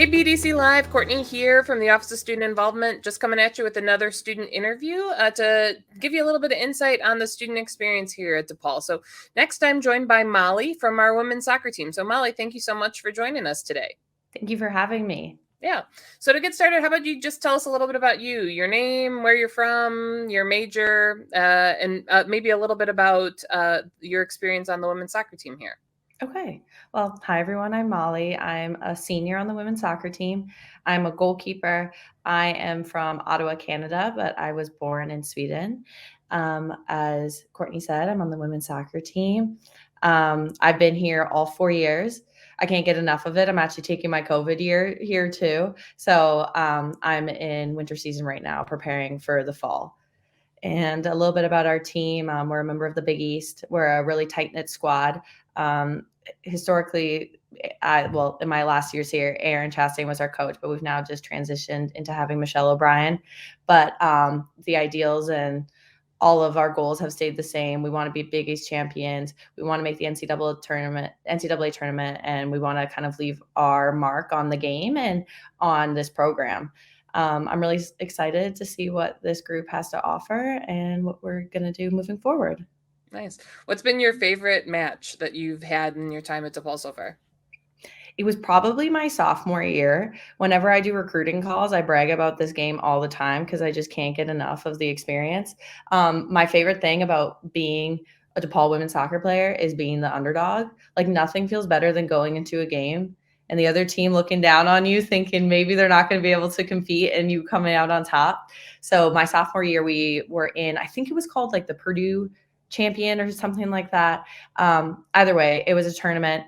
Hey BDC Live, Courtney here from the Office of Student Involvement, just coming at you with another student interview to give you a little bit of insight on the student experience here at DePaul. So next I'm joined by Molly from our women's soccer team. So Molly, thank you so much for joining us today. Thank you for having me. Yeah. So to get started, how about you just tell us a little bit about you, your name, where you're from, your major, and maybe a little bit about your experience on the women's soccer team here. Okay. Well, hi everyone. I'm Molly. I'm a senior on the women's soccer team. I'm a goalkeeper. I am from Ottawa, Canada, but I was born in Sweden. As Courtney said, I'm on the women's soccer team. I've been here all 4 years. I can't get enough of it. I'm actually taking my COVID year here too. So I'm in winter season right now, preparing for the fall. And a little bit about our team. We're a member of the Big East. We're a really tight-knit squad. Historically, in my last years here, Aaron Chastain was our coach, but we've now just transitioned into having Michelle O'Brien. But the ideals and all of our goals have stayed the same. We want to be Big East champions. We want to make the NCAA tournament, and we want to kind of leave our mark on the game and on this program. I'm really excited to see what this group has to offer and what we're going to do moving forward. Nice. What's been your favorite match that you've had in your time at DePaul so far? It was probably my sophomore year. Whenever I do recruiting calls, I brag about this game all the time because I just can't get enough of the experience. My favorite thing about being a DePaul women's soccer player is being the underdog. Like nothing feels better than going into a game and the other team looking down on you, thinking maybe they're not going to be able to compete and you coming out on top. So my sophomore year, we were in, I think it was called like the Purdue champion or something like that. Either way, it was a tournament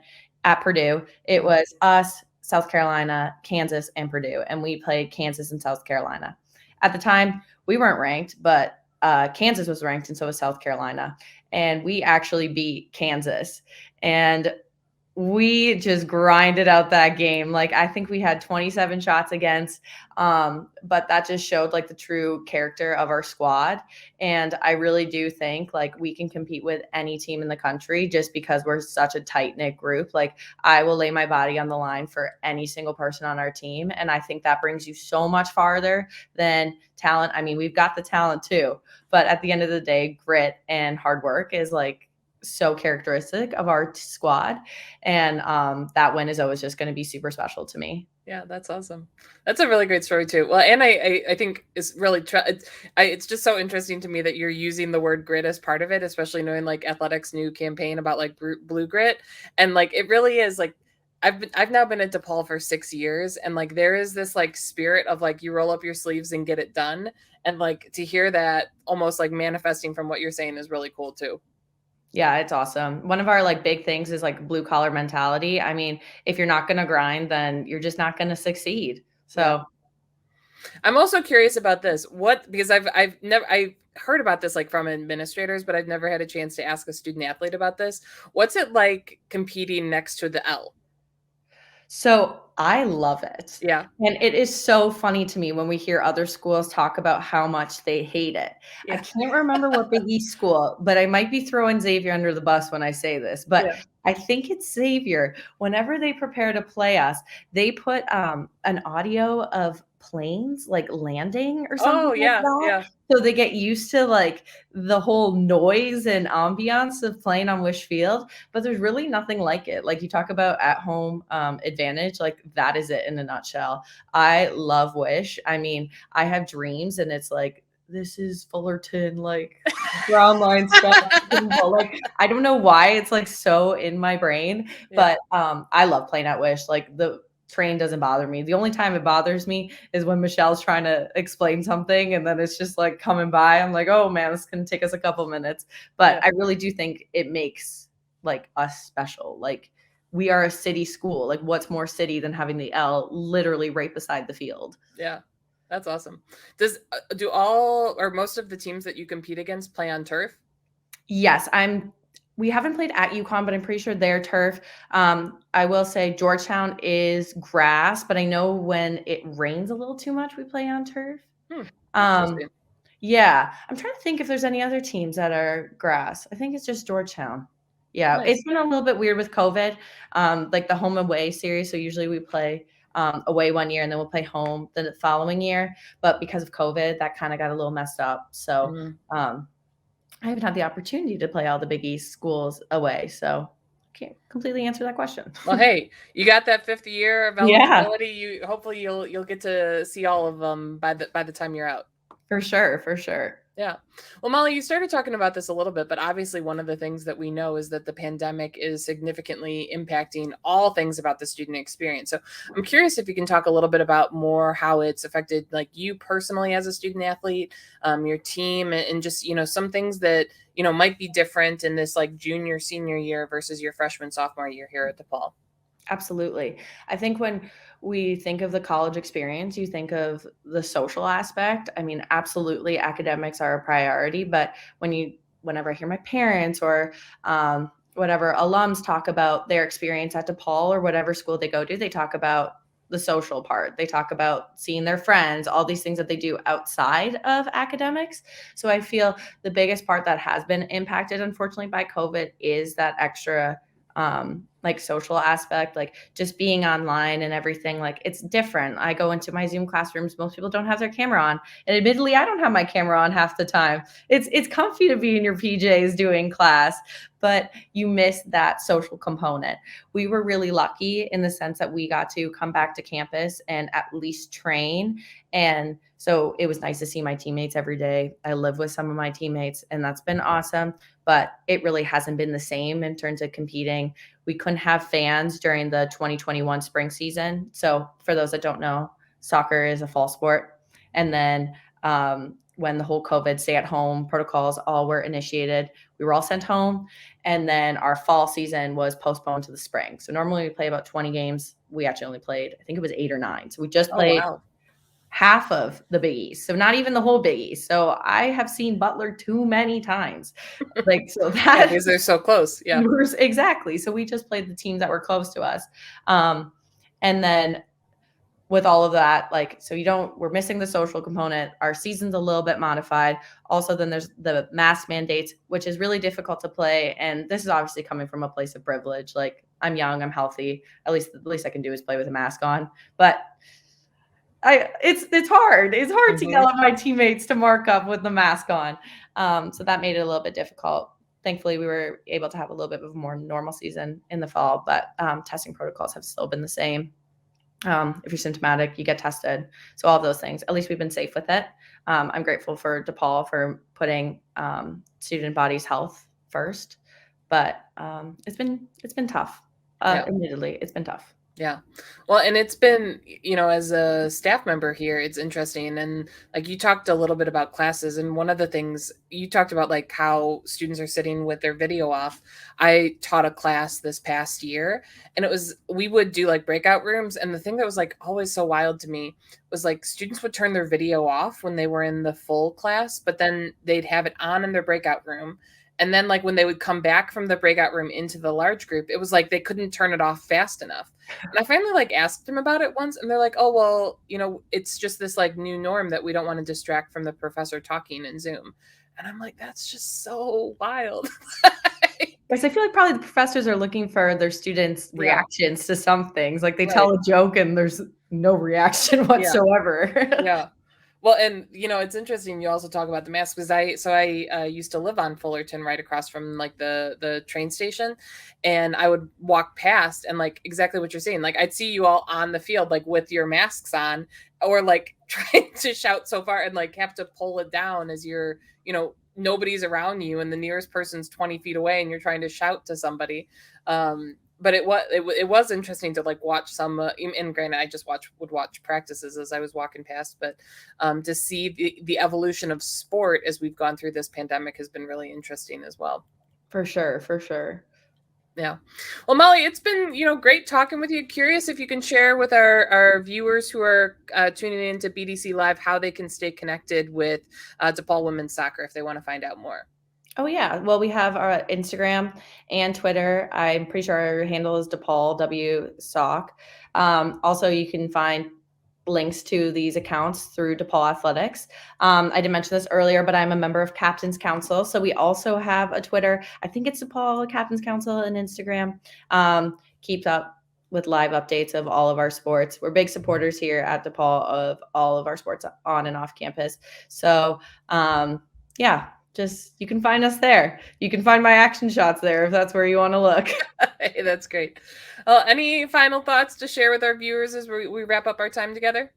at Purdue. It was us, South Carolina, Kansas, and Purdue. And we played Kansas and South Carolina. At the time, we weren't ranked, but Kansas was ranked, and so was South Carolina. And we actually beat Kansas. And we just grinded out that game. Like I think we had 27 shots against, but that just showed like the true character of our squad. And I really do think like we can compete with any team in the country just because we're such a tight knit group. Like I will lay my body on the line for any single person on our team. And I think that brings you so much farther than talent. I mean, we've got the talent too, but at the end of the day, grit and hard work is like so characteristic of our squad, and that win is always just going to be super special to me. Yeah, that's awesome. That's a really great story too. Well, and I think it's really it's just so interesting to me that you're using the word grit as part of it, especially knowing like Athletics' new campaign about like blue grit, and like it really is like I've now been at DePaul for 6 years, and like there is this like spirit of like you roll up your sleeves and get it done, and like to hear that almost like manifesting from what you're saying is really cool too. Yeah, it's awesome. One of our like big things is like blue collar mentality. I mean, if you're not going to grind, then you're just not going to succeed. So yeah. I'm also curious about this. Because I've heard about this like from administrators, but I've never had a chance to ask a student athlete about this. What's it like competing next to the L? So I love it. Yeah. And it is so funny to me when we hear other schools talk about how much they hate it. Yeah. I can't remember what Big East school, but I might be throwing Xavier under the bus when I say this, but Yeah. I think it's Xavier. Whenever they prepare to play us, they put an audio of planes like landing or something like that. Yeah. So they get used to like the whole noise and ambiance of playing on Wish Field, but there's really nothing like it. Like you talk about at home advantage, like that is it in a nutshell. I love Wish. I mean, I have dreams and it's like, this is Fullerton, like ground line stuff. Like I don't know why it's like so in my brain, but I love playing at Wish. Like the train doesn't bother me. The only time it bothers me is when Michelle's trying to explain something and then it's just like coming by. I'm like, oh man, this can take us a couple minutes. But I really do think it makes like us special. Like we are a city school. Like what's more city than having the L literally right beside the field? Yeah. That's awesome. Do all or most of the teams that you compete against play on turf? Yes, we haven't played at UConn, but I'm pretty sure they're turf. I will say Georgetown is grass, but I know when it rains a little too much, we play on turf. Yeah, I'm trying to think if there's any other teams that are grass. I think it's just Georgetown. Yeah, nice. It's been a little bit weird with COVID, like the home away series. So usually we play away one year, and then we'll play home the following year. But because of COVID, that kind of got a little messed up. So I haven't had the opportunity to play all the Big East schools away. So I can't completely answer that question. Well, hey, you got that 5th year of eligibility. Hopefully you'll get to see all of them by the time you're out. For sure. Yeah. Well, Molly, you started talking about this a little bit, but obviously one of the things that we know is that the pandemic is significantly impacting all things about the student experience. So I'm curious if you can talk a little bit about more how it's affected like you personally as a student athlete, your team, and just, some things that, might be different in this like junior, senior year versus your freshman, sophomore year here at DePaul. Absolutely. I think when we think of the college experience, you think of the social aspect. I mean, absolutely, academics are a priority, but whenever I hear my parents or whatever alums talk about their experience at DePaul or whatever school they go to, they talk about the social part. They talk about seeing their friends, all these things that they do outside of academics. So I feel the biggest part that has been impacted, unfortunately, by COVID is that extra like social aspect, like just being online and everything. Like it's different. I go into my Zoom classrooms. Most people don't have their camera on. And admittedly, I don't have my camera on half the time. It's comfy to be in your PJs doing class, but you miss that social component. We were really lucky in the sense that we got to come back to campus and at least train. And so it was nice to see my teammates every day. I live with some of my teammates, and that's been awesome. But it really hasn't been the same in terms of competing. We couldn't have fans during the 2021 spring season. So for those that don't know, soccer is a fall sport. And then when the whole COVID stay-at-home protocols all were initiated, we were all sent home. And then our fall season was postponed to the spring. So normally we play about 20 games. We actually only played, I think it was 8 or 9. So we just played half of the Big East. So not even the whole Big East. So I have seen Butler too many times. Like, so that because they're so close. Yeah, exactly. So we just played the teams that were close to us. And then with all of that, like, so we're missing the social component. Our season's a little bit modified. Also, then there's the mask mandates, which is really difficult to play. And this is obviously coming from a place of privilege. Like, I'm young, I'm healthy. At least the least I can do is play with a mask on. But it's hard. It's hard to yell at my teammates to mark up with the mask on. So that made it a little bit difficult. Thankfully, we were able to have a little bit of a more normal season in the fall, but testing protocols have still been the same. If you're symptomatic, you get tested. So all of those things, at least we've been safe with it. I'm grateful for DePaul for putting student body's health first, but it's been tough. Admittedly, it's been tough. Yeah. Well, and it's been, as a staff member here, it's interesting. And like you talked a little bit about classes, and one of the things you talked about, like how students are sitting with their video off. I taught a class this past year, and we would do like breakout rooms. And the thing that was like always so wild to me was like students would turn their video off when they were in the full class, but then they'd have it on in their breakout room. And then like when they would come back from the breakout room into the large group, it was like they couldn't turn it off fast enough. And I finally like asked them about it once, and they're like, oh, well, it's just this like new norm that we don't want to distract from the professor talking in Zoom. And I'm like, that's just so wild. Yes, I feel like probably the professors are looking for their students' reactions to some things. Like they tell a joke and there's no reaction whatsoever. Yeah. Well, and it's interesting. You also talk about the mask because I used to live on Fullerton, right across from like the train station, and I would walk past and like exactly what you're saying. Like I'd see you all on the field, like with your masks on, or like trying to shout so far and like have to pull it down as you're, nobody's around you and the nearest person's 20 feet away and you're trying to shout to somebody. But it was interesting to like watch some, and granted, I just would watch practices as I was walking past, but to see the evolution of sport as we've gone through this pandemic has been really interesting as well. For sure. Yeah. Well, Molly, it's been, great talking with you. Curious if you can share with our viewers who are tuning into BDC Live how they can stay connected with DePaul women's soccer if they want to find out more. Oh, yeah. Well, we have our Instagram and Twitter. I'm pretty sure our handle is DePaul WSOC. Also, you can find links to these accounts through DePaul Athletics. I didn't mention this earlier, but I'm a member of Captain's Council. So we also have a Twitter. I think it's DePaul Captain's Council and Instagram. Keeps up with live updates of all of our sports. We're big supporters here at DePaul of all of our sports on and off campus. So yeah, just you can find us there. You can find my action shots there if that's where you want to look. Hey, that's great. Well, any final thoughts to share with our viewers as we wrap up our time together?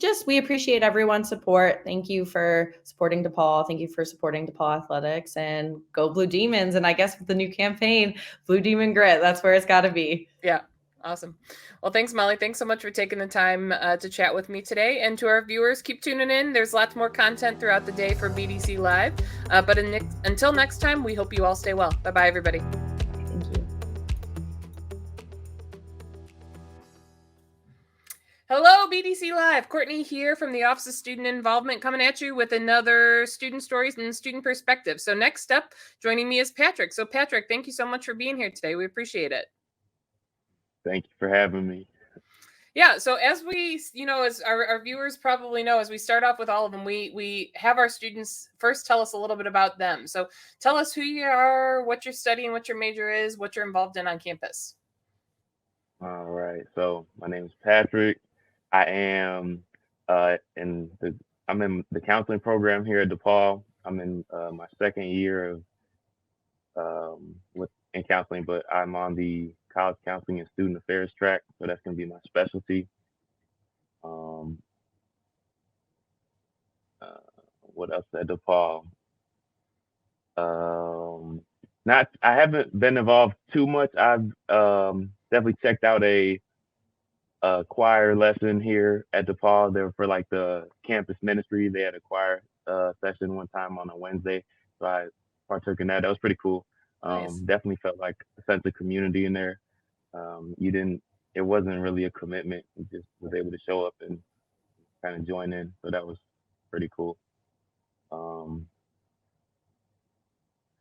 Just we appreciate everyone's support. Thank you for supporting DePaul. Thank you for supporting DePaul athletics, and go Blue Demons. And I guess with the new campaign, Blue Demon Grit, that's where it's got to be. Yeah. Awesome. Well, thanks, Molly. Thanks so much for taking the time to chat with me today. And to our viewers, keep tuning in. There's lots more content throughout the day for BDC Live. But until next time, we hope you all stay well. Bye-bye, everybody. Thank you. Hello, BDC Live. Courtney here from the Office of Student Involvement, coming at you with another student stories and student perspective. So next up, joining me is Patrick. So Patrick, thank you so much for being here today. We appreciate it. Thank you for having me. Yeah, so as we, as our viewers probably know, as we start off with all of them, we have our students first tell us a little bit about them. So tell us who you are, what you're studying, what your major is, what you're involved in on campus. All right. So my name is Patrick. I am I'm in the counseling program here at DePaul. I'm in my second year of in counseling, but I'm on the college counseling and student affairs track, so that's going to be my specialty. What else at DePaul? I haven't been involved too much. I've definitely checked out a choir lesson here at DePaul. They were for like the campus ministry. They had a choir session one time on a Wednesday, so I partook in that. That was pretty cool. Nice. Definitely felt like a sense of community in there. It wasn't really a commitment. You just was able to show up and kind of join in. So that was pretty cool.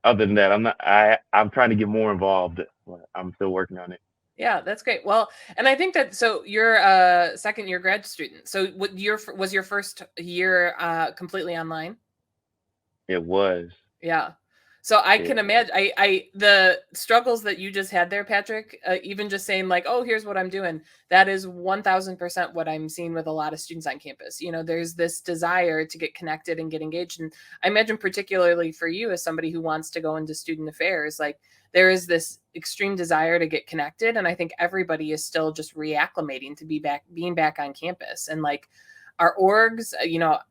Other than that, I'm trying to get more involved. I'm still working on it. Yeah, that's great. Well, and I think that, so you're a second year grad student. So was your first year completely online? It was. Yeah. So I can imagine the struggles that you just had there, Patrick, even just saying like, oh, here's what I'm doing. That is 1000% what I'm seeing with a lot of students on campus. There's this desire to get connected and get engaged. And I imagine particularly for you as somebody who wants to go into student affairs, like there is this extreme desire to get connected. And I think everybody is still just reacclimating to being back on campus. And like, our orgs,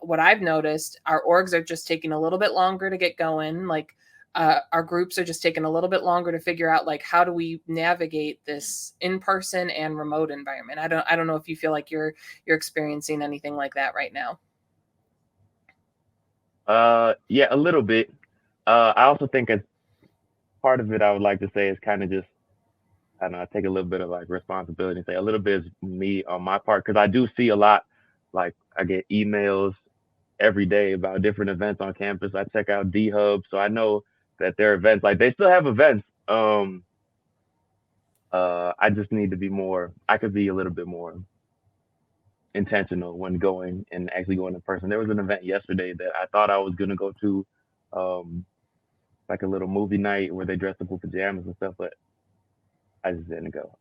what I've noticed, our orgs are just taking a little bit longer to get going. Like, our groups are just taking a little bit longer to figure out like how do we navigate this in-person and remote environment. I don't know if you feel like you're experiencing anything like that right now. Yeah, a little bit. I also think as part of it, I would like to say is kind of just, I don't know, I take a little bit of like responsibility and say a little bit is me on my part, because I do see a lot. Like I get emails every day about different events on campus. I check out D Hub, so I know that there are events. Like they still have events. I just need to be more. I could be a little bit more intentional when going and actually going in person. There was an event yesterday that I thought I was gonna go to, like a little movie night where they dress up with pajamas and stuff, but I just didn't go.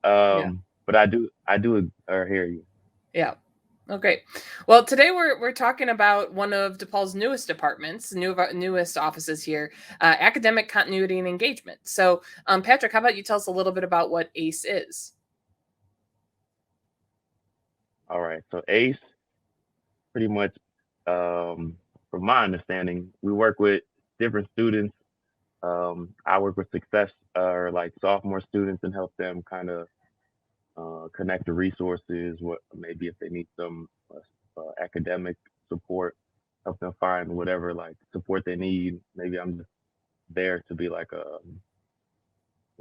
But I do hear you. Yeah. Oh, great. Well, today we're talking about one of DePaul's newest departments, newest offices here, academic continuity and engagement. So, Patrick, how about you tell us a little bit about what ACE is? All right. So ACE, pretty much, from my understanding, we work with different students. I work with success or like sophomore students and help them kind of connect to resources, what maybe if they need some academic support, help them find whatever like support they need. Maybe I'm just there to be like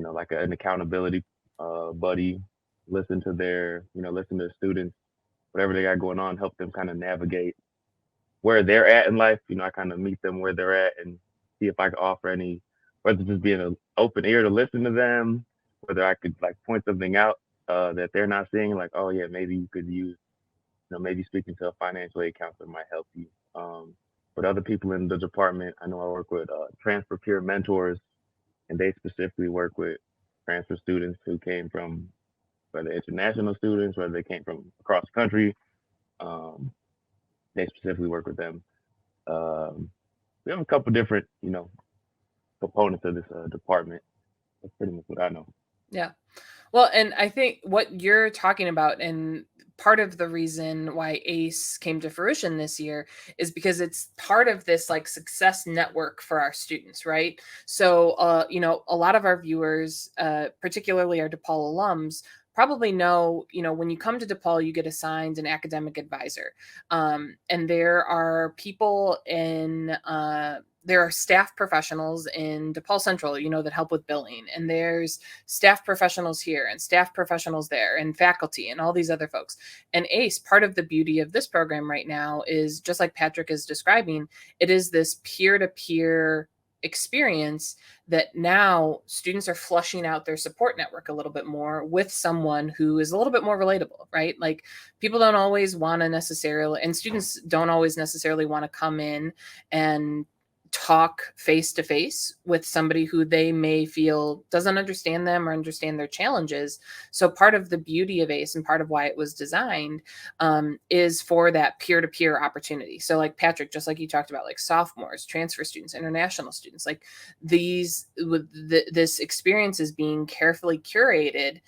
an accountability buddy, listen to their students, whatever they got going on, help them kind of navigate where they're at in life. I kind of meet them where they're at and see if I can offer any, whether just being an open ear to listen to them, whether I could like point something out that they're not seeing, like, oh yeah, maybe you could use, maybe speaking to a financial aid counselor might help you. With other people in the department, I know I work with transfer peer mentors, and they specifically work with transfer students who came from whether international students, whether they came from across the country. Um, they specifically work with them. Um, we have a couple different, components of this department. That's pretty much what I know. Yeah. Well, and I think what you're talking about, and part of the reason why ACE came to fruition this year, is because it's part of this like success network for our students, right? So, a lot of our viewers, particularly our DePaul alums, probably know, when you come to DePaul, you get assigned an academic advisor. And there are people there are staff professionals in DePaul Central, that help with billing. And there's staff professionals here and staff professionals there and faculty and all these other folks. And ACE, part of the beauty of this program right now is, just like Patrick is describing, it is this peer-to-peer experience that now students are flushing out their support network a little bit more with someone who is a little bit more relatable, right? Like, people don't always want to necessarily, and students don't always necessarily want to come in and talk face to face with somebody who they may feel doesn't understand them or understand their challenges. So part of the beauty of ACE and part of why it was designed is for that peer-to-peer opportunity. So like Patrick, just like you talked about, like sophomores, transfer students, international students, like this experience is being carefully curated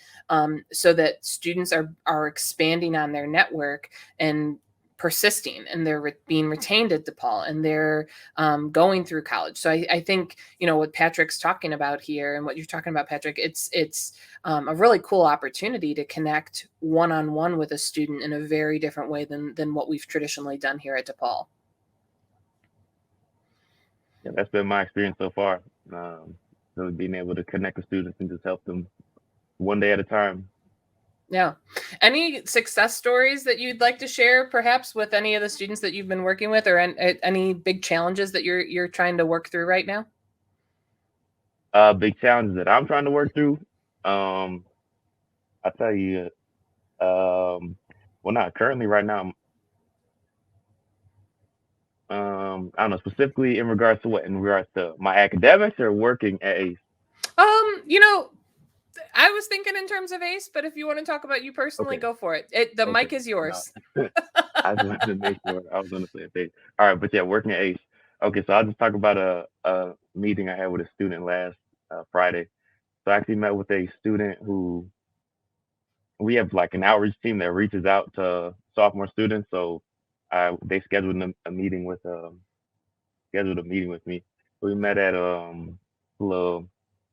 so that students are expanding on their network and persisting, and they're being retained at DePaul, and they're going through college. So I think, what Patrick's talking about here and what you're talking about, Patrick, it's a really cool opportunity to connect one-on-one with a student in a very different way than what we've traditionally done here at DePaul. Yeah, that's been my experience so far. Really being able to connect with students and just help them one day at a time. Yeah. Any success stories that you'd like to share, perhaps, with any of the students that you've been working with, or any big challenges that you're trying to work through right now? Big challenges that I'm trying to work through. I'll tell you. Well, not currently right now. I don't know, specifically in regards to what, in regards to my academics or working at ACE. I was thinking in terms of ACE, but if you want to talk about you personally, Okay. go for it. The mic Okay. is yours. I just wanted to make sure I was on the same page. All right, but yeah, working at ACE. Okay, so I'll just talk about a meeting I had with a student last Friday. So I actually met with a student who, we have like an outreach team that reaches out to sophomore students. So they scheduled a meeting with me. So we met at little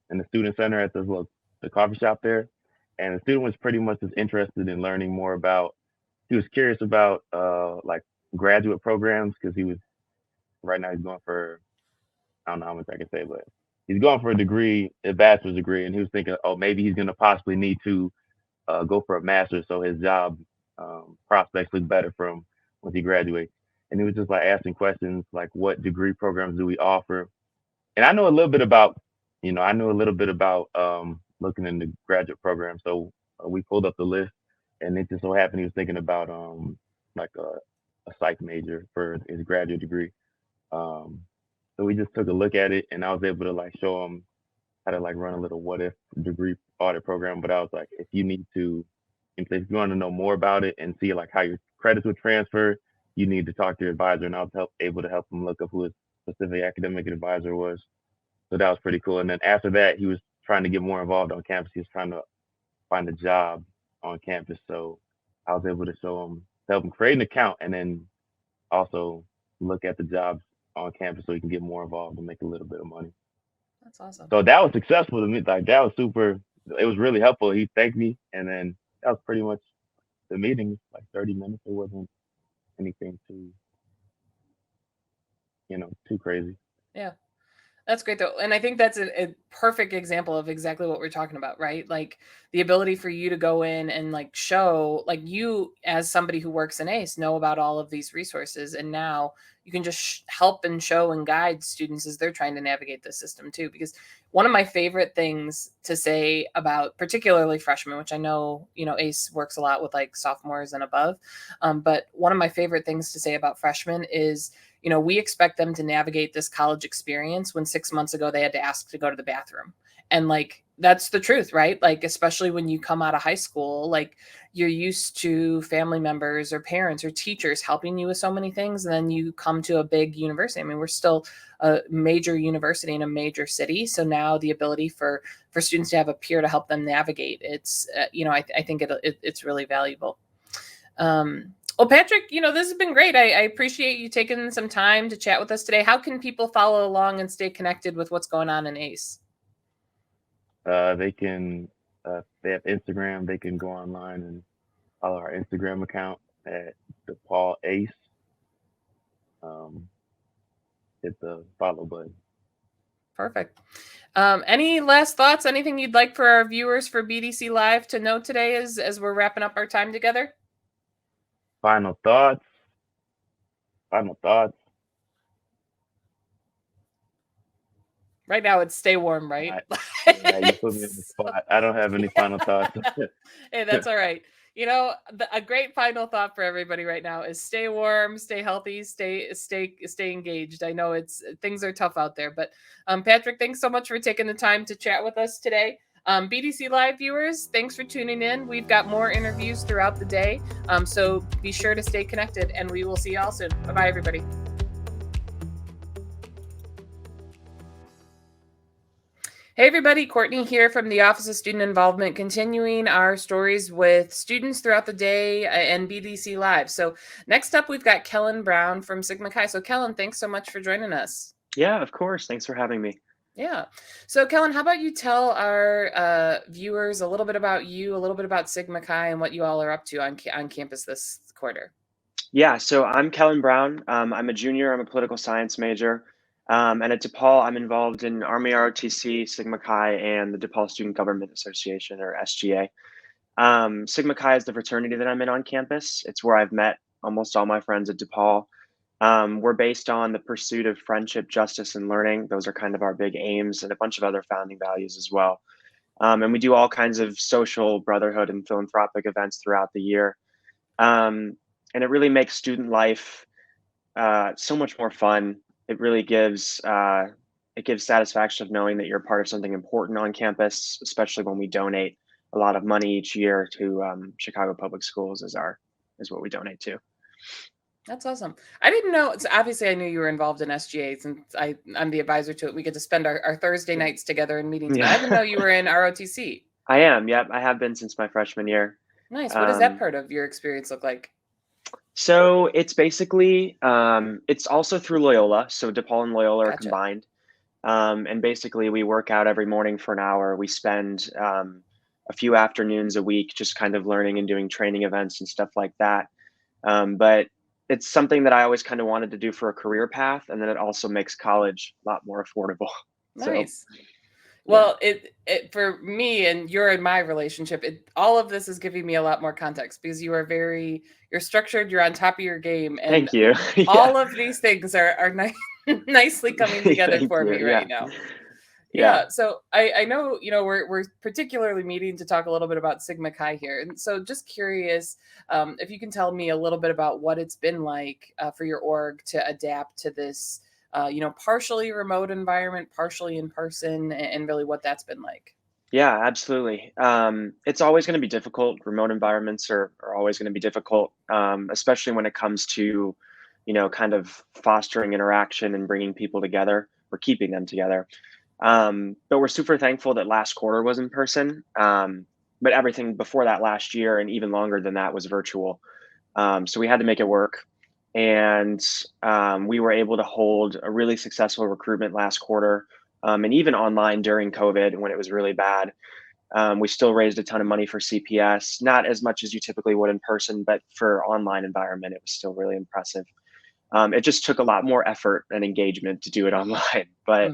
in the student center at the coffee shop there, and the student was pretty much just interested in learning more about. He was curious about like graduate programs, because right now he's going for, I don't know how much I can say, but he's going for a bachelor's degree, and he was thinking, oh, maybe he's going to possibly need to go for a master's, so his job prospects look better from once he graduates. And he was just like asking questions like, what degree programs do we offer? And I know a little bit about, looking into graduate programs. So we pulled up the list, and it just so happened he was thinking about like a psych major for his graduate degree. Um, so we just took a look at it, and I was able to like show him how to like run a little what if degree audit program. But I was like, if you want to know more about it and see like how your credits would transfer, you need to talk to your advisor. And I was able to help him look up who his specific academic advisor was. So that was pretty cool. And then after that, he was trying to get more involved on campus. He was trying to find a job on campus. So I was able to help him create an account, and then also look at the jobs on campus so he can get more involved and make a little bit of money. That's awesome. So that was successful to me. Like, that was super. It was really helpful. He thanked me, and then that was pretty much the meeting. Like 30 minutes. It wasn't anything too crazy. Yeah. That's great though. And I think that's a perfect example of exactly what we're talking about, right? Like the ability for you to go in and like show, like, you as somebody who works in ACE know about all of these resources. And now you can just help and show and guide students as they're trying to navigate the system too. Because one of my favorite things to say about particularly freshmen, which I know, ACE works a lot with like sophomores and above. But one of my favorite things to say about freshmen is, we expect them to navigate this college experience when 6 months ago they had to ask to go to the bathroom. And like, that's the truth, right? Like, especially when you come out of high school, like you're used to family members or parents or teachers helping you with so many things. And then you come to a big university. I mean, we're still a major university in a major city. So now the ability for students to have a peer to help them navigate, it's, I think it's really valuable. Well, Patrick, this has been great. I appreciate you taking some time to chat with us today. How can people follow along and stay connected with what's going on in ACE? They can, if they have Instagram, they can go online and follow our Instagram account at DePaul Ace. Hit the follow button. Perfect. Any last thoughts? Anything you'd like for our viewers for BDC Live to know today as we're wrapping up our time together? Final thoughts. Right now, it's stay warm, right? Yeah, you put me in the spot. I don't have any final thoughts. Hey, that's all right. A great final thought for everybody right now is stay warm, stay healthy, stay engaged. I know things are tough out there, but Patrick, thanks so much for taking the time to chat with us today. BDC Live viewers, thanks for tuning in. We've got more interviews throughout the day, so be sure to stay connected, and we will see you all soon. Bye-bye, everybody. Hey everybody, Courtney here from the Office of Student Involvement, continuing our stories with students throughout the day and BDC Live. So next up, we've got Kellen Brown from Sigma Chi. So Kellen, thanks so much for joining us. Yeah, of course. Thanks for having me. Yeah. So Kellen, how about you tell our viewers a little bit about you, a little bit about Sigma Chi and what you all are up to on campus this quarter? Yeah, so I'm Kellen Brown. I'm a junior. I'm a political science major. And at DePaul, I'm involved in Army ROTC, Sigma Chi, and the DePaul Student Government Association, or SGA. Sigma Chi is the fraternity that I'm in on campus. It's where I've met almost all my friends at DePaul. We're based on the pursuit of friendship, justice, and learning. Those are kind of our big aims, and a bunch of other founding values as well. And we do all kinds of social brotherhood and philanthropic events throughout the year. And it really makes student life so much more fun. It really gives satisfaction of knowing that you're part of something important on campus, especially when we donate a lot of money each year to Chicago Public Schools is what we donate to. That's awesome. I didn't know. So obviously, I knew you were involved in SGA since I'm the advisor to it. We get to spend our Thursday nights together in meetings. Yeah. But I didn't know you were in ROTC. I am. Yep. I have been since my freshman year. Nice. What does that part of your experience look like? So it's basically, it's also through Loyola. So DePaul and Loyola are combined. And basically we work out every morning for an hour. We spend a few afternoons a week just kind of learning and doing training events and stuff like that. But it's something that I always kind of wanted to do for a career path. And then it also makes college a lot more affordable. Nice. So, well, it for me, and you're in my relationship, all of this is giving me a lot more context because you're structured, you're on top of your game. And thank you. All of these things are nicely coming together for me right now. Yeah. So I know, we're particularly meeting to talk a little bit about Sigma Chi here. And so just curious if you can tell me a little bit about what it's been like for your org to adapt to this partially remote environment, partially in person, and really what that's been like. Yeah, absolutely. It's always going to be difficult. Remote environments are always going to be difficult, especially when it comes to, kind of fostering interaction and bringing people together or keeping them together. But we're super thankful that last quarter was in person. But everything before that last year and even longer than that was virtual. So we had to make it work. And we were able to hold a really successful recruitment last quarter, and even online during COVID when it was really bad. We still raised a ton of money for CPS, not as much as you typically would in person, but for online environment, it was still really impressive. It just took a lot more effort and engagement to do it online, but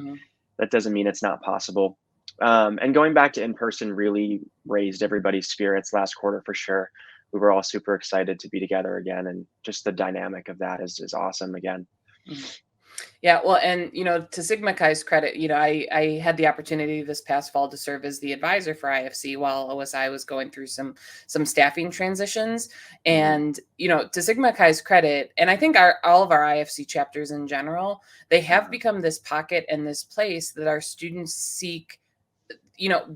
that doesn't mean it's not possible. And going back to in-person really raised everybody's spirits last quarter for sure. We were all super excited to be together again, and just the dynamic of that is awesome again. Yeah, well, and to Sigma Chi's credit, I had the opportunity this past fall to serve as the advisor for IFC while OSI was going through some staffing transitions. And to Sigma Chi's credit, and I think all of our IFC chapters in general, they have become this pocket and this place that our students seek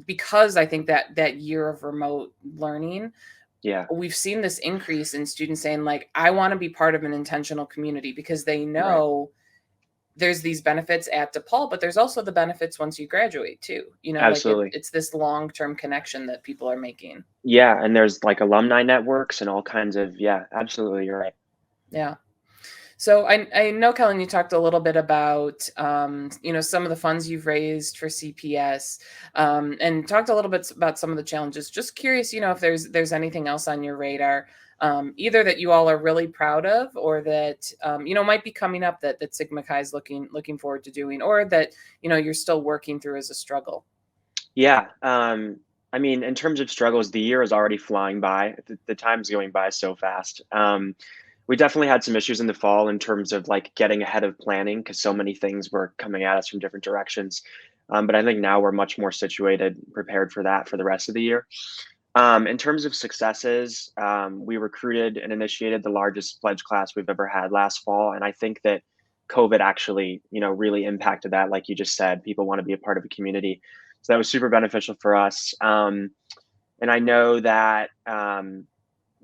because I think that year of remote learning, Yeah. we've seen this increase in students saying like, I want to be part of an intentional community, because they know there's these benefits at DePaul, but there's also the benefits once you graduate too. Absolutely. Like it's this long-term connection that people are making. Yeah, and there's like alumni networks and all kinds of, absolutely, you're right. Yeah. So I know, Kellen, you talked a little bit about, some of the funds you've raised for CPS, and talked a little bit about some of the challenges. Just curious, if there's anything else on your radar, either that you all are really proud of, or that, might be coming up that Sigma Chi is looking forward to doing, or that, you're still working through as a struggle. Yeah. I mean, in terms of struggles, the year is already flying by. The time's going by so fast. We definitely had some issues in the fall in terms of like getting ahead of planning, because so many things were coming at us from different directions. But I think now we're much more situated, prepared for that for the rest of the year. In terms of successes, we recruited and initiated the largest pledge class we've ever had last fall. And I think that COVID actually, really impacted that. Like you just said, people want to be a part of a community. So that was super beneficial for us. And I know that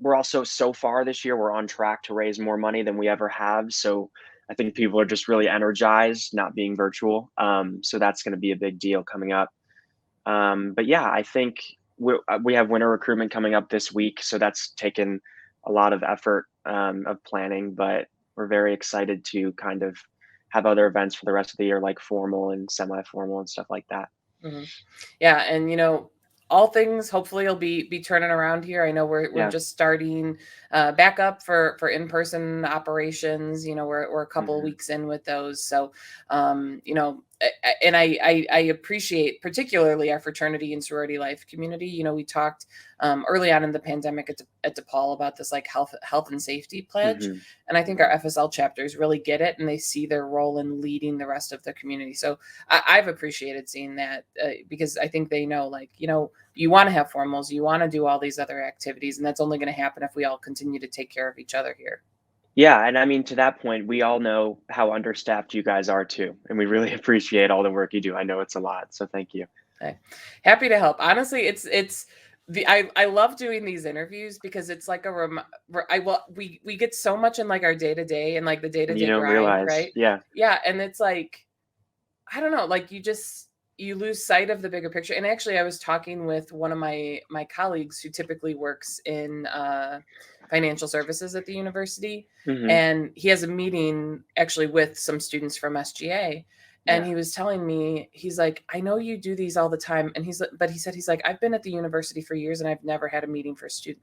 we're also, so far this year, we're on track to raise more money than we ever have. So I think people are just really energized not being virtual. So that's going to be a big deal coming up. But yeah, I think we have winter recruitment coming up this week. So that's taken a lot of effort of planning, but we're very excited to kind of have other events for the rest of the year, like formal and semi-formal and stuff like that. Mm-hmm. Yeah. And, all things hopefully will be turning around here. I know we're just starting back up for in-person operations. We're a couple of weeks in with those. So, and I appreciate particularly our fraternity and sorority life community. We talked early on in the pandemic at DePaul about this like health and safety pledge. And I think our FSL chapters really get it, and they see their role in leading the rest of the community. So I've appreciated seeing that because I think they know, like, you want to have formals, you want to do all these other activities, and that's only going to happen if we all continue to take care of each other here. Yeah, and I mean, to that point, we all know how understaffed you guys are too, and we really appreciate all the work you do. I know it's a lot, so thank you. Okay. Happy to help. Honestly, I love doing these interviews because it's like we get so much in like our day to day and like the day to day grind, realize, right? Yeah, and it's like, I don't know, like you lose sight of the bigger picture. And actually, I was talking with one of my colleagues who typically works in financial services at the university, and he has a meeting actually with some students from SGA. And he was telling me, he's like, I know you do these all the time. And he's like, I've been at the university for years and I've never had a meeting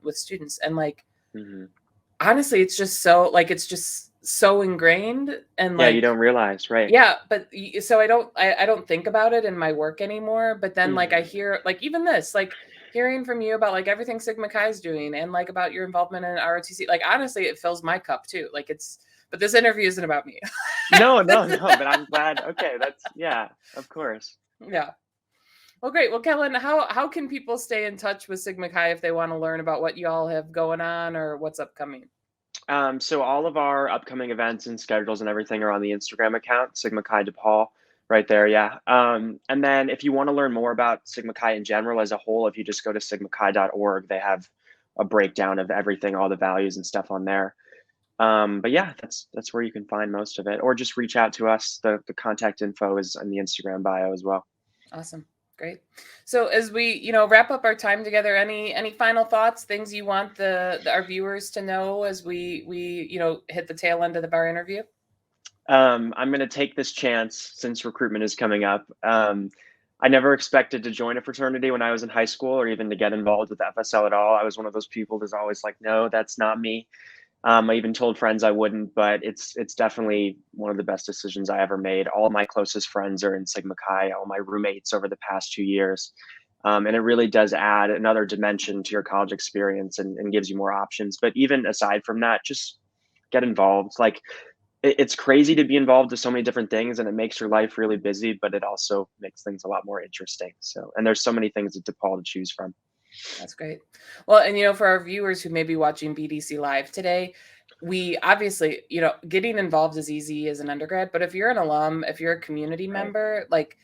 with students. And like, honestly, it's just so ingrained, and like, you don't realize, right? Yeah. But so I don't think about it in my work anymore. But then like I hear like even this, like hearing from you about like everything Sigma Chi is doing and like about your involvement in ROTC, like honestly, it fills my cup too. Like but this interview isn't about me. No, but I'm glad. Okay, of course. Yeah. Well, great. Well, Kellen, how can people stay in touch with Sigma Chi if they want to learn about what you all have going on or what's upcoming? So all of our upcoming events and schedules and everything are on the Instagram account, Sigma Chi DePaul, right there. Yeah. And then if you want to learn more about Sigma Chi in general as a whole, if you just go to sigmachi.org, they have a breakdown of everything, all the values and stuff on there. But yeah, that's where you can find most of it, or just reach out to us. The contact info is in the Instagram bio as well. Awesome. Great. So as we, wrap up our time together, any final thoughts, things you want our viewers to know as we hit the tail end of our interview? I'm going to take this chance since recruitment is coming up. I never expected to join a fraternity when I was in high school, or even to get involved with FSL at all. I was one of those people that's always like, no, that's not me. I even told friends I wouldn't, but it's definitely one of the best decisions I ever made. All of my closest friends are in Sigma Chi, all my roommates over the past 2 years. And it really does add another dimension to your college experience and gives you more options. But even aside from that, just get involved. Like, it's crazy to be involved with so many different things, and it makes your life really busy, but it also makes things a lot more interesting. So, and there's so many things at DePaul to choose from. That's great. Well, and for our viewers who may be watching BDC Live today, we obviously, getting involved is easy as an undergrad, but if you're an alum, if you're a community member, like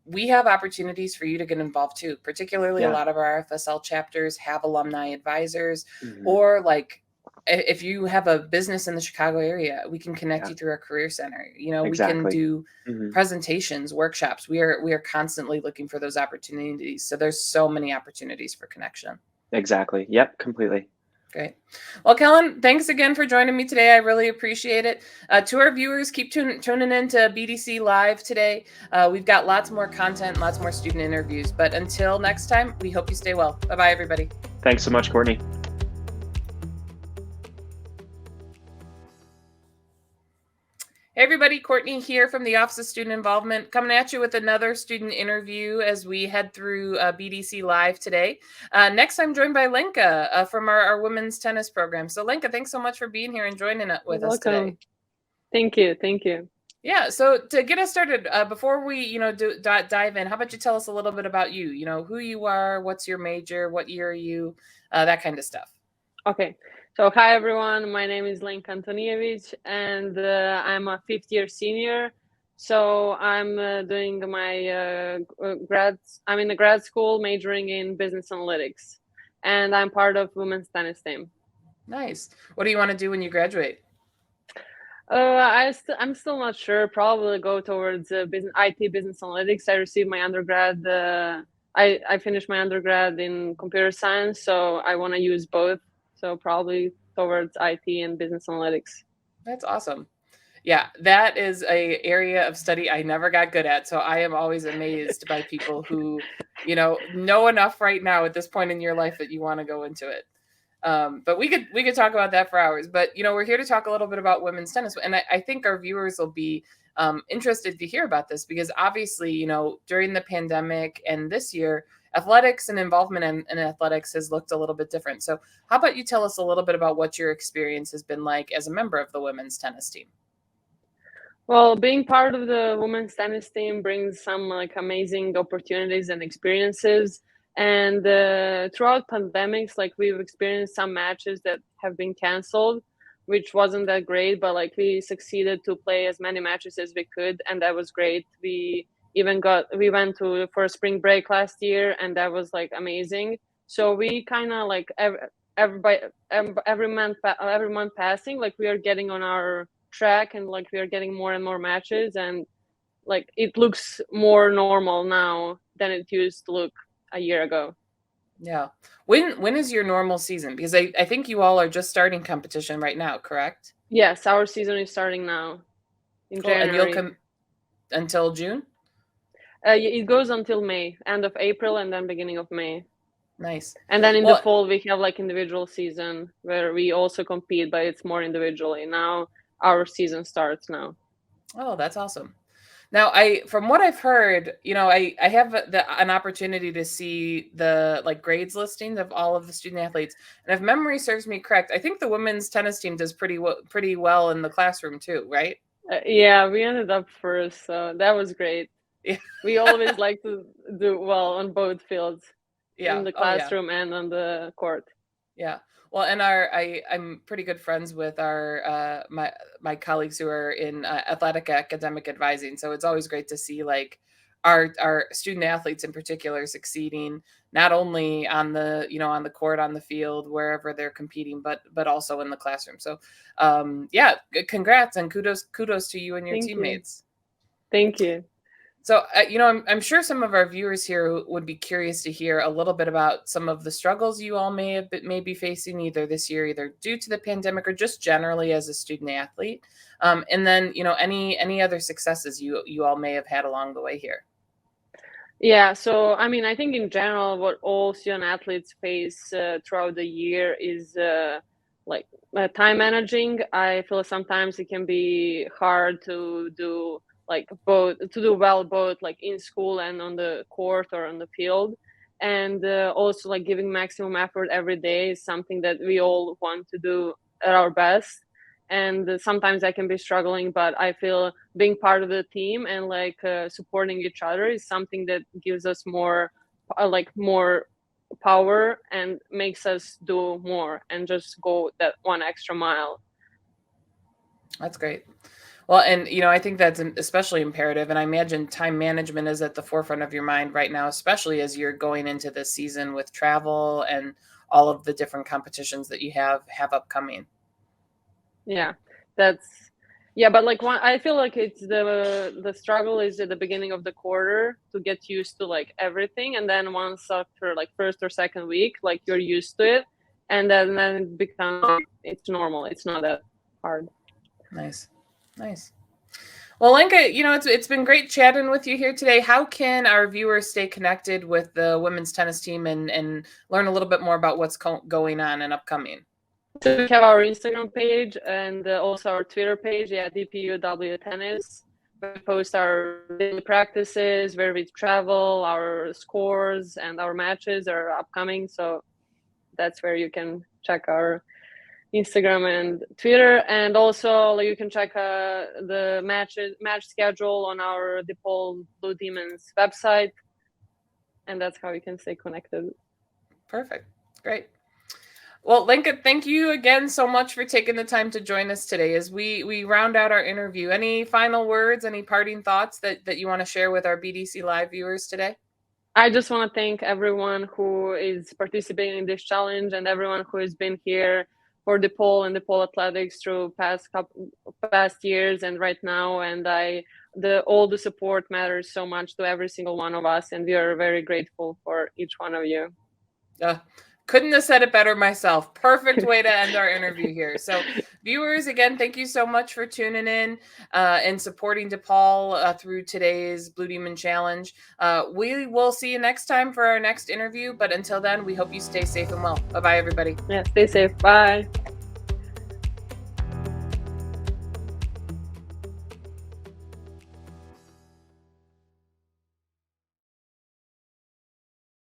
we have opportunities for you to get involved too. Particularly, a lot of our FSL chapters have alumni advisors, or like if you have a business in the Chicago area, we can connect you through our career center. We can do presentations, workshops. We are constantly looking for those opportunities. So there's so many opportunities for connection. Exactly. Yep. Completely. Great. Well, Kellen, thanks again for joining me today. I really appreciate it. To our viewers, keep tuning in to BDC Live today. We've got lots more content, lots more student interviews. But until next time, we hope you stay well. Bye-bye, everybody. Thanks so much, Courtney. Hey everybody, Courtney here from the Office of Student Involvement, coming at you with another student interview as we head through BDC Live today. Next, I'm joined by Lenka from our women's tennis program. So Lenka, thanks so much for being here and joining with us today. Thank you. Yeah, so to get us started, before we dive in, how about you tell us a little bit about you? Who you are, what's your major, what year are you, that kind of stuff. Okay. So hi everyone, my name is Lenka Antonijevic and I'm a 5th-year senior. So I'm doing my I'm in the grad school majoring in business analytics, and I'm part of women's tennis team. Nice. What do you want to do when you graduate? I'm still not sure. Probably go towards IT business analytics. I received my undergrad. I finished my undergrad in computer science, so I want to use both. So probably towards IT and business analytics. That's awesome. Yeah, that is a area of study I never got good at. So I am always amazed by people who, know enough right now at this point in your life that you want to go into it. But we could talk about that for hours. But we're here to talk a little bit about women's tennis, and I think our viewers will be interested to hear about this because obviously, during the pandemic and this year, athletics and involvement in athletics has looked a little bit different. So how about you tell us a little bit about what your experience has been like as a member of the women's tennis team? Well, being part of the women's tennis team brings some amazing opportunities and experiences. And throughout pandemics, we've experienced some matches that have been canceled, which wasn't that great, but we succeeded to play as many matches as we could, and that was great. We went for a spring break last year, and that was amazing. So we kind of every month passing, we are getting on our track, and we are getting more and more matches, and it looks more normal now than it used to look a year ago. Yeah. When is your normal season? Because I think you all are just starting competition right now, correct? Yes, our season is starting now in January. And you'll come until June? It goes until May, end of April, and then beginning of May. Nice. And then in the fall, we have individual season where we also compete, but it's more individually. Now our season starts now. Oh, that's awesome. Now, from what I've heard, I have an opportunity to see the grades listings of all of the student athletes, and if memory serves me correct, I think the women's tennis team does pretty well in the classroom too, right? Yeah, we ended up first, so that was great. Yeah. We always like to do well on both fields, in the classroom and on the court. Yeah. Well, and I'm pretty good friends with our my colleagues who are in athletic academic advising. So it's always great to see our student athletes in particular succeeding, not only on the on the court, on the field, wherever they're competing, but also in the classroom. So congrats and kudos to you and your teammates. Thank you. So, I'm sure some of our viewers here would be curious to hear a little bit about some of the struggles you all may be facing either this year, either due to the pandemic or just generally as a student athlete. And then, any other successes you all may have had along the way here. Yeah, so I think in general, what all student athletes face throughout the year is time managing. I feel sometimes it can be hard to do both in school and on the court or on the field, and also giving maximum effort every day is something that we all want to do at our best, and sometimes I can be struggling, but I feel being part of the team and supporting each other is something that gives us more power and makes us do more and just go that one extra mile. That's great. Well, and I think that's especially imperative, and I imagine time management is at the forefront of your mind right now, especially as you're going into this season with travel and all of the different competitions that you have upcoming. Yeah, but like I feel like it's the struggle is at the beginning of the quarter to get used to like everything, and then once after like first or second week, like you're used to it, and then it becomes it's normal. It's not that hard. Nice. Well, Lenka, it's been great chatting with you here today. How can our viewers stay connected with the women's tennis team and learn a little bit more about what's going on and upcoming? So we have our Instagram page and also our Twitter page, DPUW Tennis. We post our daily practices, where we travel, our scores, and our matches are upcoming. So that's where you can check our Instagram and Twitter, and also you can check the match schedule on our DePaul Blue Demons website, and that's how you can stay connected. Perfect. Great. Well, Lenka, thank you again so much for taking the time to join us today as we round out our interview. Any final words, any parting thoughts that you want to share with our BDC Live viewers today? I just want to thank everyone who is participating in this challenge and everyone who has been here for DePaul and DePaul Athletics through past years and right now. And all the support matters so much to every single one of us, and we are very grateful for each one of you. Couldn't have said it better myself. Perfect way to end our interview here. So viewers, again, thank you so much for tuning in and supporting DePaul through today's Blue Demon Challenge. We will see you next time for our next interview. But until then, we hope you stay safe and well. Bye-bye, everybody. Yeah, stay safe. Bye.